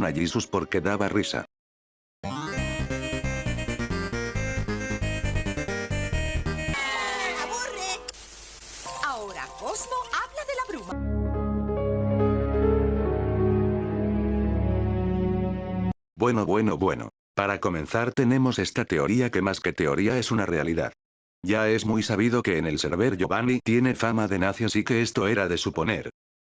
pusieron a Jesus porque daba risa. ¡Aburre! Ahora Cosmo habla de la bruma. Bueno. Para comenzar tenemos esta teoría que más que teoría es una realidad. Ya es muy sabido que en el server Giovanni tiene fama de nazi, así que esto era de suponer.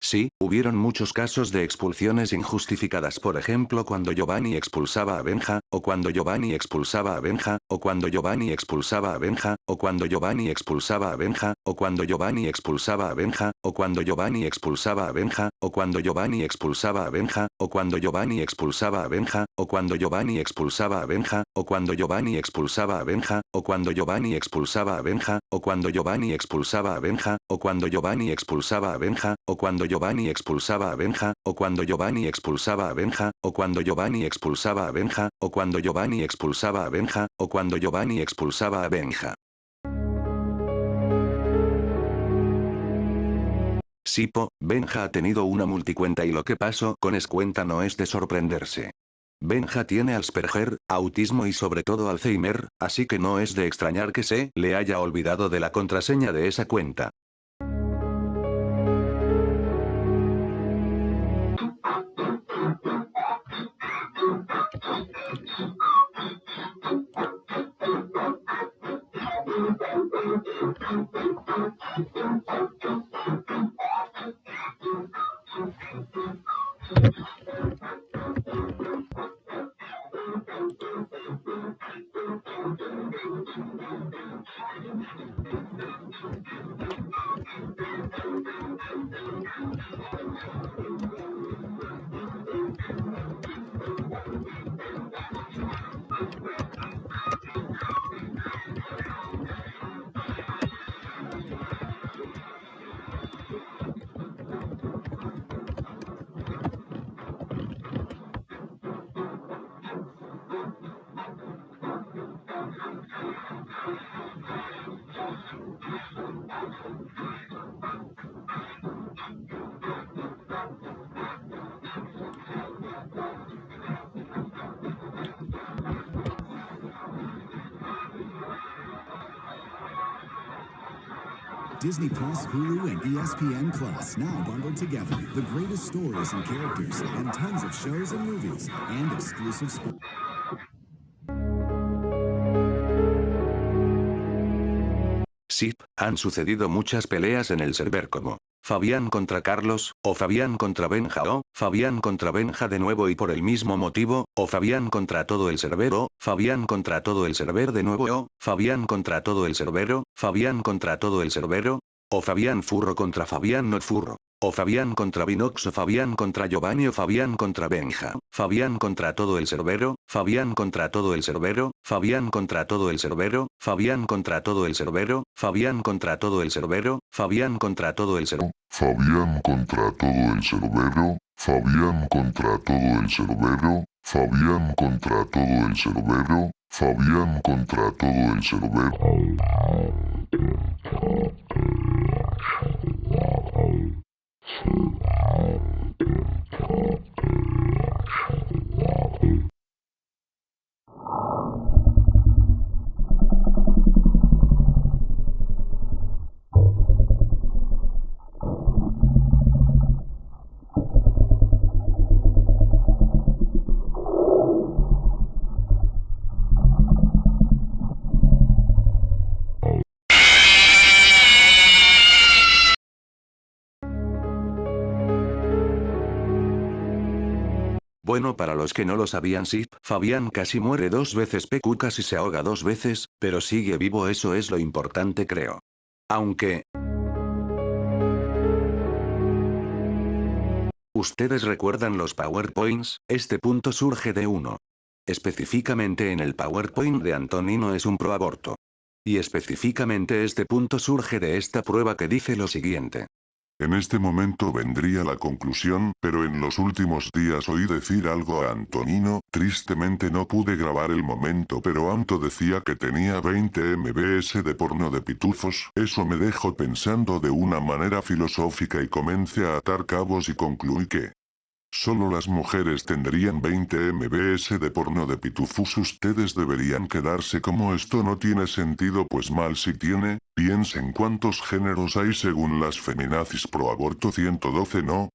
Sí, hubieron muchos casos de expulsiones injustificadas, por ejemplo cuando Giovanni expulsaba a Benja, o cuando Giovanni expulsaba a Benja, o cuando Giovanni expulsaba a Benja, o cuando Giovanni expulsaba a Benja, o cuando Giovanni expulsaba a Benja, o cuando Giovanni expulsaba a Benja, o cuando Giovanni expulsaba a Benja, o cuando Giovanni expulsaba a Benja, o cuando Giovanni expulsaba a Benja, o cuando Giovanni expulsaba a Benja, o cuando Giovanni expulsaba a Benja, o cuando Giovanni expulsaba a Benja, o cuando Giovanni expulsaba a Benja, o cuando Giovanni expulsaba a Benja, o cuando Giovanni expulsaba a Benja, o cuando Giovanni expulsaba a Benja, o cuando Giovanni expulsaba a Benja, o cuando Giovanni expulsaba a Benja. Sipo, Benja ha tenido una multicuenta y lo que pasó con esa cuenta no es de sorprenderse. Benja tiene Asperger, autismo y sobre todo Alzheimer, así que no es de extrañar que se le haya olvidado de la contraseña de esa cuenta. Disney Plus, Hulu, and ESPN Plus now bundled together. The greatest stories and characters, and tons of shows and movies, and exclusive sports. Sí, han sucedido muchas peleas en el server como Fabián contra Carlos, o Fabián contra Benja, o Fabián contra Benja de nuevo y por el mismo motivo, o Fabián contra todo el server, o Fabián contra todo el server de nuevo, o Fabián contra todo el server, o Fabián contra todo el server, o Fabián Furro contra Fabián Not Furro, o Fabián contra Vinox, o Fabián contra Giovanni, o Fabián contra Benja, Fabián contra todo el server, Fabián contra todo el server, Fabián contra todo el server, Fabián contra todo el server, Fabián contra todo el server, Fabián contra todo el server. Fabián contra todo el cerbero, Fabián contra todo el cerbero, Fabián contra todo el cerbero, Fabián contra todo el cerbero. Bueno, para los que no lo sabían, sí, Fabián casi muere 2 veces, Pecu casi se ahoga 2 veces, pero sigue vivo, eso es lo importante, creo. Aunque... ¿Ustedes recuerdan los PowerPoints? Este punto surge de uno. Específicamente en el PowerPoint de Antonino es un pro aborto. Y específicamente este punto surge de esta prueba que dice lo siguiente. En este momento vendría la conclusión, pero en los últimos días oí decir algo a Antonino, tristemente no pude grabar el momento, pero Anto decía que tenía 20 MBs de porno de pitufos, eso me dejó pensando de una manera filosófica y comencé a atar cabos y concluí que Solo las mujeres tendrían 20 mbs de porno de pitufos. Ustedes deberían quedarse como esto no tiene sentido, pues mal si tiene. Piensen cuántos géneros hay según las feminazis pro aborto, 112 no.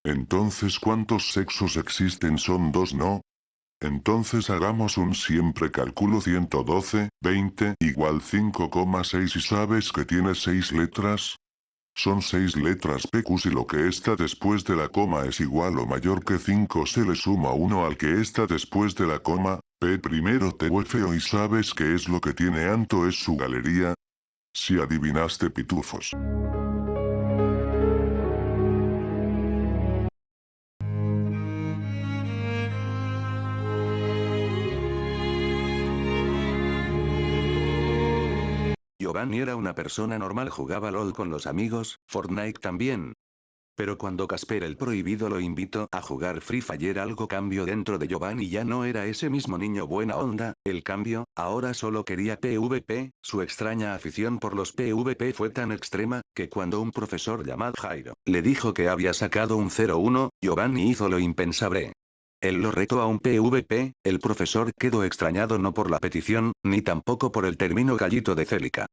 Entonces cuántos sexos existen, son 2 no. Entonces hagamos un siempre cálculo, 112, 20 igual 5,6 y ¿sabes que tiene 6 letras? Son 6 letras PQ. Si lo que está después de la coma es igual o mayor que 5 se le suma 1 al que está después de la coma, P primero te feo. ¿Y sabes qué es lo que tiene Anto? Es su galería. Si adivinaste, pitufos. Giovanni era una persona normal, jugaba LOL con los amigos, Fortnite también. Pero cuando Casper el prohibido lo invitó a jugar Free Fire, algo cambió dentro de Giovanni. Ya no era ese mismo niño buena onda, el cambio, ahora solo quería PvP. Su extraña afición por los PvP fue tan extrema, que cuando un profesor llamado Jairo le dijo que había sacado un 0-1, Giovanni hizo lo impensable. Él lo retó a un PvP, el profesor quedó extrañado no por la petición, ni tampoco por el término gallito de Célica,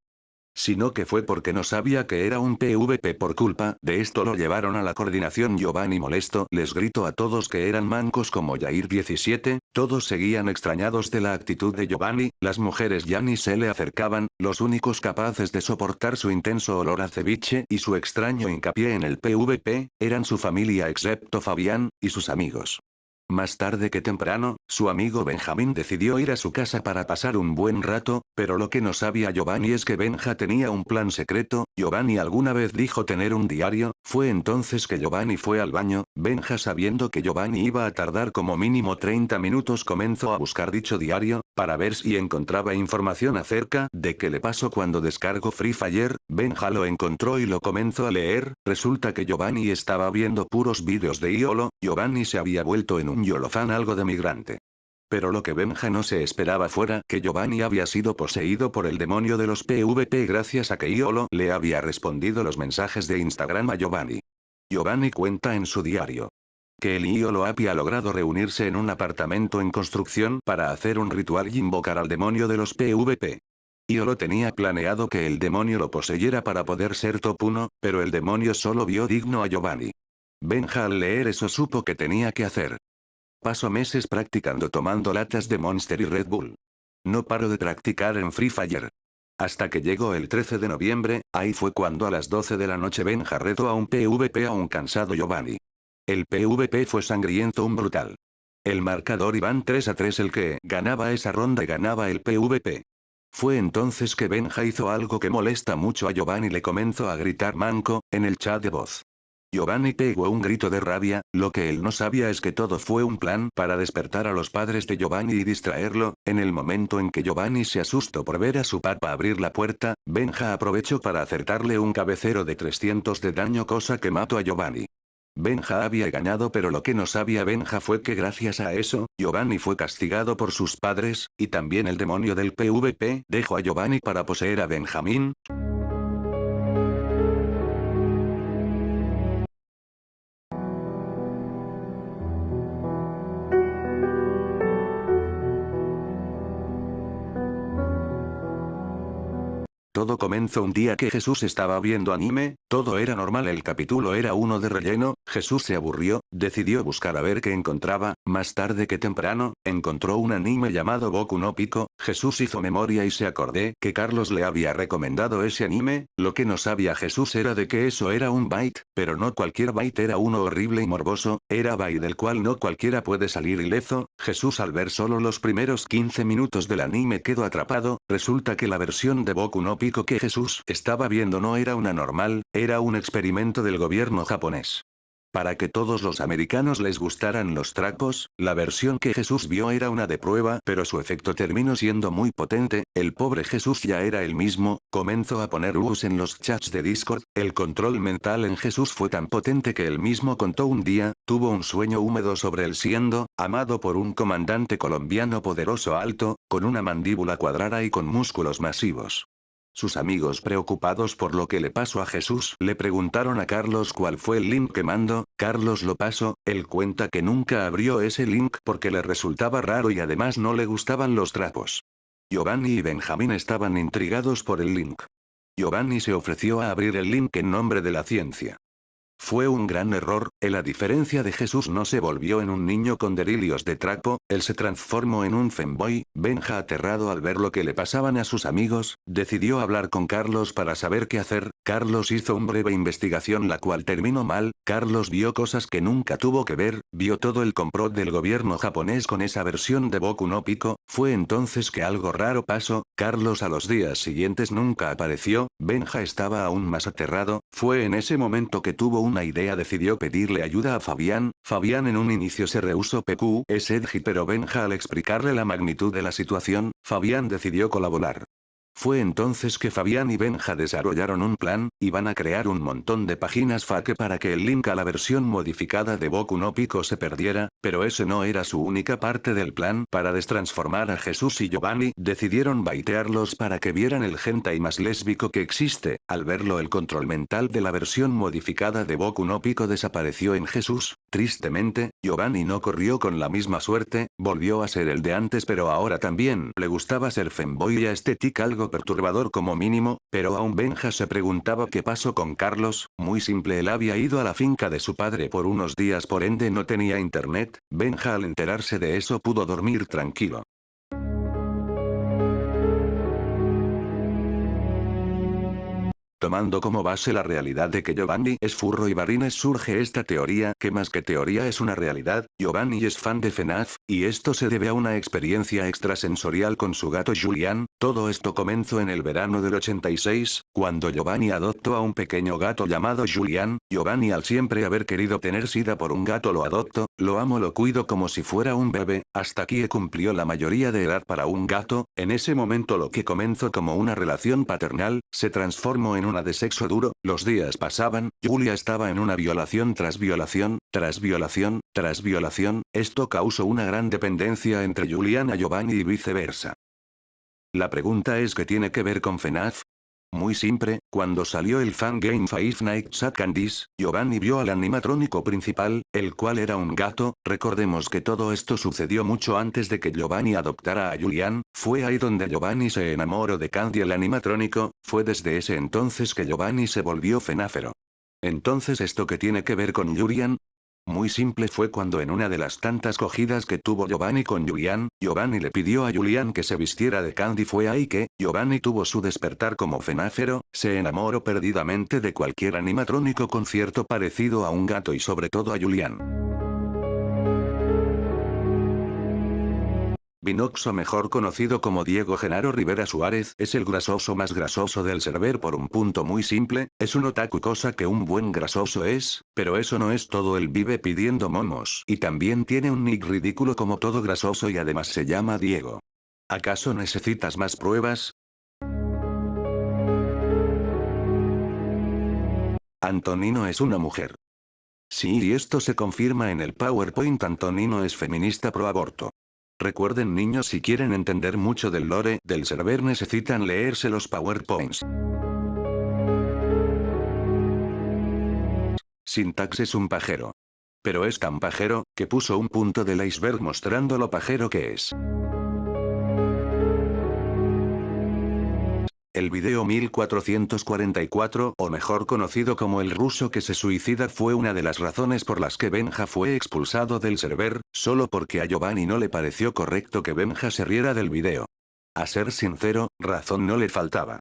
sino que fue porque no sabía que era un PvP. Por culpa de esto lo llevaron a la coordinación. Giovanni molesto les gritó a todos que eran mancos como Jair 17, todos seguían extrañados de la actitud de Giovanni, las mujeres ya ni se le acercaban, los únicos capaces de soportar su intenso olor a ceviche y su extraño hincapié en el PvP, eran su familia excepto Fabián, y sus amigos. Más tarde que temprano, su amigo Benjamín decidió ir a su casa para pasar un buen rato, pero lo que no sabía Giovanni es que Benja tenía un plan secreto. Giovanni alguna vez dijo tener un diario, fue entonces que Giovanni fue al baño. Benja, sabiendo que Giovanni iba a tardar como mínimo 30 minutos, comenzó a buscar dicho diario, para ver si encontraba información acerca de qué le pasó cuando descargó Free Fire. Benja lo encontró y lo comenzó a leer. Resulta que Giovanni estaba viendo puros vídeos de YOLO. Giovanni se había vuelto en un YOLO fan, algo de migrante. Pero lo que Benja no se esperaba fuera que Giovanni había sido poseído por el demonio de los PvP gracias a que YOLO le había respondido los mensajes de Instagram a Giovanni. Giovanni cuenta en su diario que el YOLO había logrado reunirse en un apartamento en construcción para hacer un ritual y invocar al demonio de los PvP. YOLO tenía planeado que el demonio lo poseyera para poder ser top 1, pero el demonio solo vio digno a Giovanni. Benja al leer eso supo que tenía que hacer. Paso meses practicando tomando latas de Monster y Red Bull. No paro de practicar en Free Fire. Hasta que llegó el 13 de noviembre, ahí fue cuando a las 12 de la noche Benja retó a un PvP a un cansado Giovanni. El PvP fue sangriento, un brutal. El marcador iban 3-3, el que ganaba esa ronda y ganaba el PvP. Fue entonces que Benja hizo algo que molesta mucho a Giovanni, le comenzó a gritar manco, en el chat de voz. Giovanni pegó un grito de rabia, lo que él no sabía es que todo fue un plan para despertar a los padres de Giovanni y distraerlo. En el momento en que Giovanni se asustó por ver a su papá abrir la puerta, Benja aprovechó para acertarle un cabecero de 300 de daño, cosa que mató a Giovanni. Benja había ganado, pero lo que no sabía Benja fue que gracias a eso, Giovanni fue castigado por sus padres, y también el demonio del PvP dejó a Giovanni para poseer a Benjamín. Todo comenzó un día que Jesús estaba viendo anime, todo era normal, el capítulo era uno de relleno. Jesús se aburrió, decidió buscar a ver qué encontraba. Más tarde que temprano, encontró un anime llamado Boku no Pico. Jesús hizo memoria y se acordé que Carlos le había recomendado ese anime. Lo que no sabía Jesús era de que eso era un bait, pero no cualquier bait, era uno horrible y morboso, era bait del cual no cualquiera puede salir ileso. Jesús, al ver solo los primeros 15 minutos del anime, quedó atrapado. Resulta que la versión de Boku no Pico que Jesús estaba viendo no era una normal, era un experimento del gobierno japonés. Para que todos los americanos les gustaran los trapos, la versión que Jesús vio era una de prueba, pero su efecto terminó siendo muy potente. El pobre Jesús ya era el mismo, comenzó a poner us en los chats de Discord. El control mental en Jesús fue tan potente que él mismo contó un día, tuvo un sueño húmedo sobre él siendo amado por un comandante colombiano poderoso, alto, con una mandíbula cuadrada y con músculos masivos. Sus amigos, preocupados por lo que le pasó a Jesús, le preguntaron a Carlos cuál fue el link que mandó. Carlos lo pasó. Él cuenta que nunca abrió ese link porque le resultaba raro y además no le gustaban los trapos. Giovanni y Benjamín estaban intrigados por el link. Giovanni se ofreció a abrir el link en nombre de la ciencia. Fue un gran error. Él, a diferencia de Jesús, no se volvió en un niño con delirios de trapo, él se transformó en un femboy. Benja, aterrado al ver lo que le pasaban a sus amigos, decidió hablar con Carlos para saber qué hacer. Carlos hizo una breve investigación la cual terminó mal. Carlos vio cosas que nunca tuvo que ver, vio todo el complot del gobierno japonés con esa versión de Boku no Pico. Fue entonces que algo raro pasó. Carlos a los días siguientes nunca apareció. Benja estaba aún más aterrado. Fue en ese momento que tuvo una idea, decidió pedirle ayuda a Fabián. Fabián en un inicio se rehusó pero Benja, al explicarle la magnitud de la situación, Fabián decidió colaborar. Fue entonces que Fabián y Benja desarrollaron un plan, iban a crear un montón de páginas fake para que el link a la versión modificada de Boku no Pico se perdiera, pero ese no era su única parte del plan. Para destransformar a Jesús y Giovanni, decidieron baitearlos para que vieran el hentai más lésbico que existe. Al verlo, el control mental de la versión modificada de Boku no Pico desapareció en Jesús. Tristemente, Giovanni no corrió con la misma suerte, volvió a ser el de antes, pero ahora también le gustaba ser femboy y estética, algo perturbador como mínimo, pero aún Benja se preguntaba qué pasó con Carlos. Muy simple, él había ido a la finca de su padre por unos días, por ende no tenía internet. Benja, al enterarse de eso, pudo dormir tranquilo. Tomando como base la realidad de que Giovanni es furro y Barines, surge esta teoría, que más que teoría es una realidad. Giovanni es fan de FNAF, y esto se debe a una experiencia extrasensorial con su gato Julian. Todo esto comenzó en el verano del 86, cuando Giovanni adoptó a un pequeño gato llamado Julian. Giovanni, al siempre haber querido tener sida por un gato, lo adopto, lo amo, lo cuido como si fuera un bebé. Hasta aquí cumplió la mayoría de edad para un gato. En ese momento lo que comenzó como una relación paternal, se transformó en una de sexo duro. Los días pasaban, Julia estaba en una violación tras violación, tras violación, tras violación. Esto causó una gran dependencia entre Julian y Giovanni y viceversa. La pregunta es, ¿qué tiene que ver con FNAF? Muy simple, cuando salió el fangame Five Nights at Candy's, Giovanni vio al animatrónico principal, el cual era un gato. Recordemos que todo esto sucedió mucho antes de que Giovanni adoptara a Julian. Fue ahí donde Giovanni se enamoró de Candy, el animatrónico. Fue desde ese entonces que Giovanni se volvió fenáfero. Entonces, ¿esto qué tiene que ver con Julian? Muy simple, fue cuando en una de las tantas cogidas que tuvo Giovanni con Julian, Giovanni le pidió a Julian que se vistiera de Candy. Fue ahí que Giovanni tuvo su despertar como fenáfero, se enamoró perdidamente de cualquier animatrónico con cierto parecido a un gato y sobre todo a Julian. Binoxo, mejor conocido como Diego Genaro Rivera Suárez, es el grasoso más grasoso del server por un punto muy simple, es un otaku, cosa que un buen grasoso es, pero eso no es todo, él vive pidiendo momos y también tiene un nick ridículo como todo grasoso y además se llama Diego. ¿Acaso necesitas más pruebas? Antonino es una mujer. Sí, y esto se confirma en el PowerPoint. Antonino es feminista pro aborto. Recuerden, niños, si quieren entender mucho del lore del server necesitan leerse los PowerPoints. Syntax es un pajero. Pero es tan pajero, que puso un punto del iceberg mostrando lo pajero que es. El video 1444, o mejor conocido como el ruso que se suicida, fue una de las razones por las que Benja fue expulsado del server, solo porque a Giovanni no le pareció correcto que Benja se riera del video. A ser sincero, razón no le faltaba.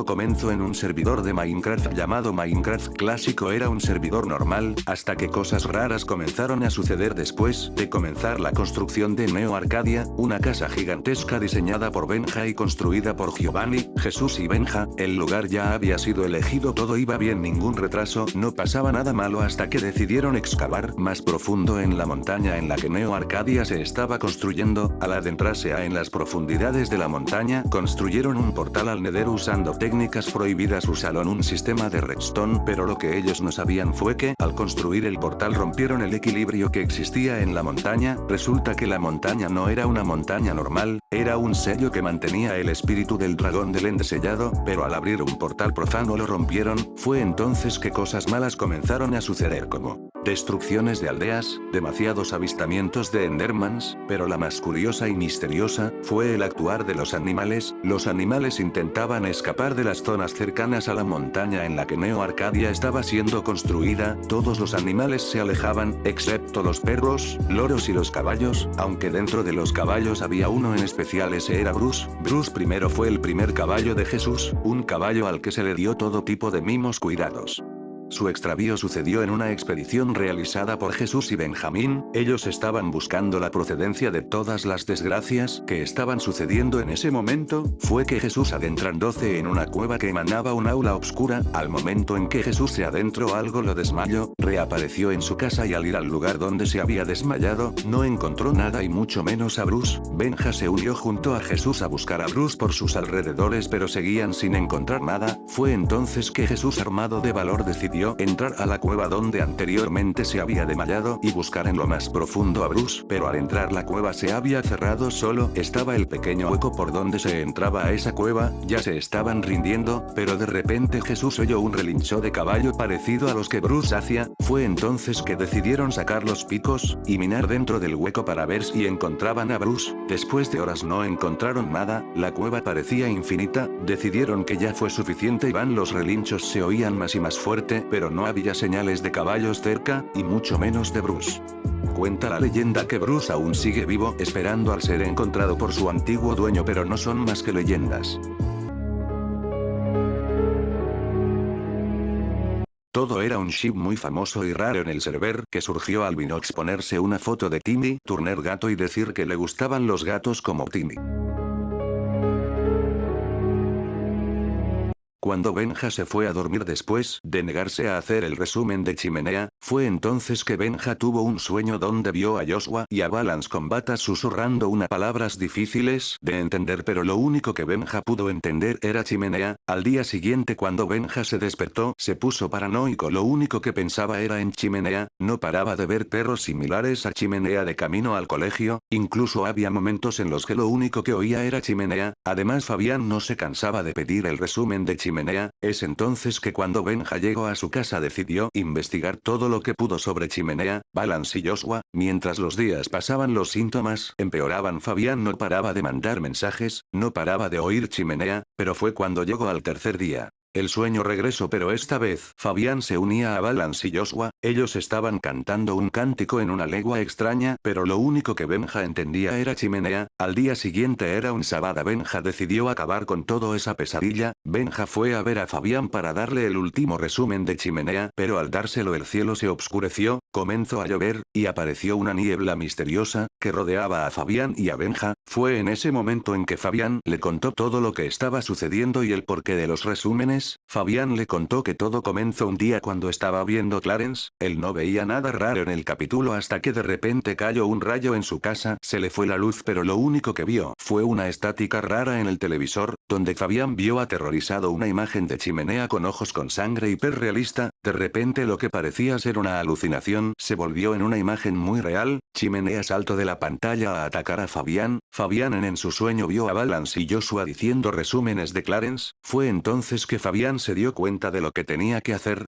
Todo comenzó en un servidor de Minecraft llamado Minecraft Clásico. Era un servidor normal, hasta que cosas raras comenzaron a suceder después de comenzar la construcción de Neo Arcadia, una casa gigantesca diseñada por Benja y construida por Giovanni, Jesús y Benja. El lugar ya había sido elegido, todo iba bien, ningún retraso, no pasaba nada malo hasta que decidieron excavar más profundo en la montaña en la que Neo Arcadia se estaba construyendo. Al adentrarse en las profundidades de la montaña, construyeron un portal al Nether usando técnicas prohibidas. Usaron un sistema de redstone, pero lo que ellos no sabían fue que, al construir el portal, rompieron el equilibrio que existía en la montaña. Resulta que la montaña no era una montaña normal, era un sello que mantenía el espíritu del dragón del End sellado, pero al abrir un portal profano lo rompieron. Fue entonces que cosas malas comenzaron a suceder, como destrucciones de aldeas, demasiados avistamientos de Endermans, pero la más curiosa y misteriosa fue el actuar de los animales. Los animales intentaban escapar de las zonas cercanas a la montaña en la que Neo Arcadia estaba siendo construida. Todos los animales se alejaban, excepto los perros, loros y los caballos, aunque dentro de los caballos había uno en especial. Ese era Bruce. Bruce primero fue el primer caballo de Jesús, un caballo al que se le dio todo tipo de mimos cuidados. Su extravío sucedió en una expedición realizada por Jesús y Benjamín. Ellos estaban buscando la procedencia de todas las desgracias que estaban sucediendo en ese momento. Fue que Jesús, adentrándose en una cueva que emanaba un aura oscura, al momento en que Jesús se adentró, algo lo desmayó, reapareció en su casa y al ir al lugar donde se había desmayado, no encontró nada y mucho menos a Bruce. Benja se unió junto a Jesús a buscar a Bruce por sus alrededores, pero seguían sin encontrar nada. Fue entonces que Jesús, armado de valor, decidió entrar a la cueva donde anteriormente se había desmayado y buscar en lo más profundo a Bruce, pero al entrar la cueva se había cerrado, solo estaba el pequeño hueco por donde se entraba a esa cueva. Ya se estaban rindiendo, pero de repente Jesús oyó un relincho de caballo parecido a los que Bruce hacía. Fue entonces que decidieron sacar los picos y minar dentro del hueco para ver si encontraban a Bruce. Después de horas no encontraron nada, la cueva parecía infinita. Decidieron que ya fue suficiente y los relinchos se oían más y más fuerte, pero no había señales de caballos cerca, y mucho menos de Bruce. Cuenta la leyenda que Bruce aún sigue vivo, esperando al ser encontrado por su antiguo dueño, pero no son más que leyendas. Todo era un chip muy famoso y raro en el server, que surgió al vino exponerse una foto de Timmy Turner gato y decir que le gustaban los gatos como Timmy. Cuando Benja se fue a dormir después de negarse a hacer el resumen de Chimenea, fue entonces que Benja tuvo un sueño donde vio a Joshua y a Balance con batas susurrando unas palabras difíciles de entender, pero lo único que Benja pudo entender era Chimenea. Al día siguiente, cuando Benja se despertó, se puso paranoico. Lo único que pensaba era en Chimenea, no paraba de ver perros similares a Chimenea de camino al colegio, incluso había momentos en los que lo único que oía era Chimenea. Además, Fabián no se cansaba de pedir el resumen de Chimenea. Es entonces que cuando Benja llegó a su casa decidió investigar todo lo que pudo sobre Chimenea, Balance y Joshua. Mientras los días pasaban, los síntomas empeoraban. Fabián no paraba de mandar mensajes, no paraba de oír Chimenea, pero fue cuando llegó al tercer día. El sueño regresó, pero esta vez Fabián se unía a Balance y Joshua. Ellos estaban cantando un cántico en una lengua extraña, pero lo único que Benja entendía era Chimenea. Al día siguiente era un sábado. Benja decidió acabar con toda esa pesadilla. Benja fue a ver a Fabián para darle el último resumen de Chimenea, pero al dárselo el cielo se oscureció, comenzó a llover, y apareció una niebla misteriosa que rodeaba a Fabián y a Benja. Fue en ese momento en que Fabián le contó todo lo que estaba sucediendo y el porqué de los resúmenes. Fabián le contó que todo comenzó un día cuando estaba viendo Clarence. Él no veía nada raro en el capítulo hasta que de repente cayó un rayo en su casa. Se le fue la luz, pero lo único que vio fue una estática rara en el televisor, donde Fabián vio aterrorizado una imagen de Chimenea con ojos con sangre hiperrealista. De repente lo que parecía ser una alucinación se volvió en una imagen muy real. Chimenea saltó de la pantalla a atacar a Fabián. Fabián en su sueño vio a Balance y Joshua diciendo resúmenes de Clarence. Fue entonces que Fabián se dio cuenta de lo que tenía que hacer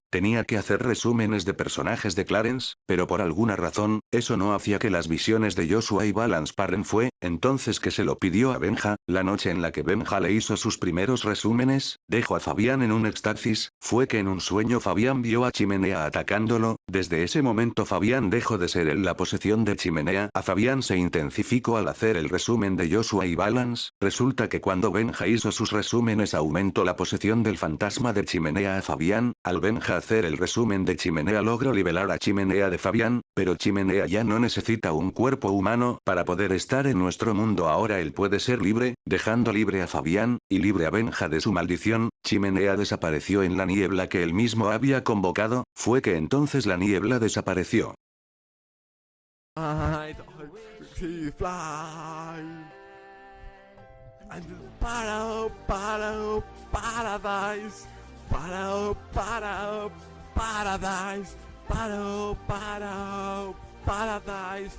resúmenes de personajes de Clarence, pero por alguna razón, eso no hacía que las visiones de Joshua y Balance paren. Fue Entonces que se lo pidió a Benja, la noche en la que Benja le hizo sus primeros resúmenes, dejó a Fabián en un éxtasis, fue que en un sueño Fabián vio a Chimenea atacándolo, desde ese momento Fabián dejó de ser en la posesión de Chimenea, a Fabián se intensificó al hacer el resumen de Joshua y Balance, resulta que cuando Benja hizo sus resúmenes aumentó la posesión del fantasma de Chimenea a Fabián, al Benja hacer el resumen de Chimenea logró liberar a Chimenea de Fabián, pero Chimenea ya no necesita un cuerpo humano para poder estar en nuestro mundo ahora él puede ser libre, dejando libre a Fabián, y libre a Benja de su maldición, Chimenea desapareció en la niebla que él mismo había convocado, fue que entonces la niebla desapareció. I don't see fly. And paradise. Paradise. Paradise.